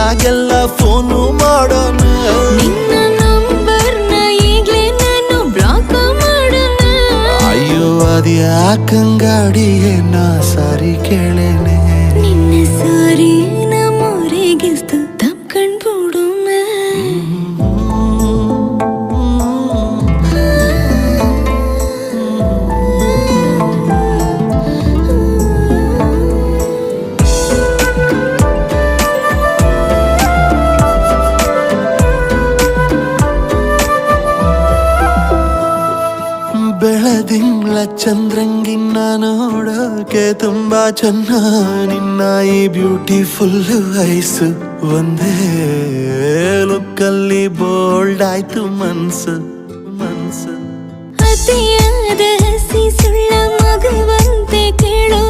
ಆಗೆಲ್ಲ ಫೋನು ಮಾಡೋಣ. ನಿನ್ನ ನಂಬರ್ನ ಈಗ್ಲೇ ನಾನು ಬ್ಲಾಕ್ ಮಾಡೋಣ. ಅಯ್ಯೋ ಅದ್ಯಾಕಂಗಾಡಿಯೇ ನಾ ಸಾರಿ ಕೇಳೇನೆ. ನಿನ್ನ ಸಾರಿ ನಮ್ಮೂರಿಗಿಸ್ತು ತಪ್ಕಂಡ್ಬಿಡುಮ. ಬೆಳದಿಂಗ್ಳ ಚಂದ್ರಂಗಿನ್ನ ನೋಡೋಕೆ ತುಂಬಾ ಚೆನ್ನ. ನಿನ್ನ ಈ ಬ್ಯೂಟಿಫುಲ್ ಐಸು ಒಂದೇ ಲುಕ್ಕಲ್ಲಿ ಬೋಲ್ಡ್ ಆಯ್ತು ಮನ್ಸು ಮನ್ಸು. ಅತಿಯಾದ ಹಸಿ ಸುಳ್ಳ ಮಗುವಂತೆ ಕೇಳೋ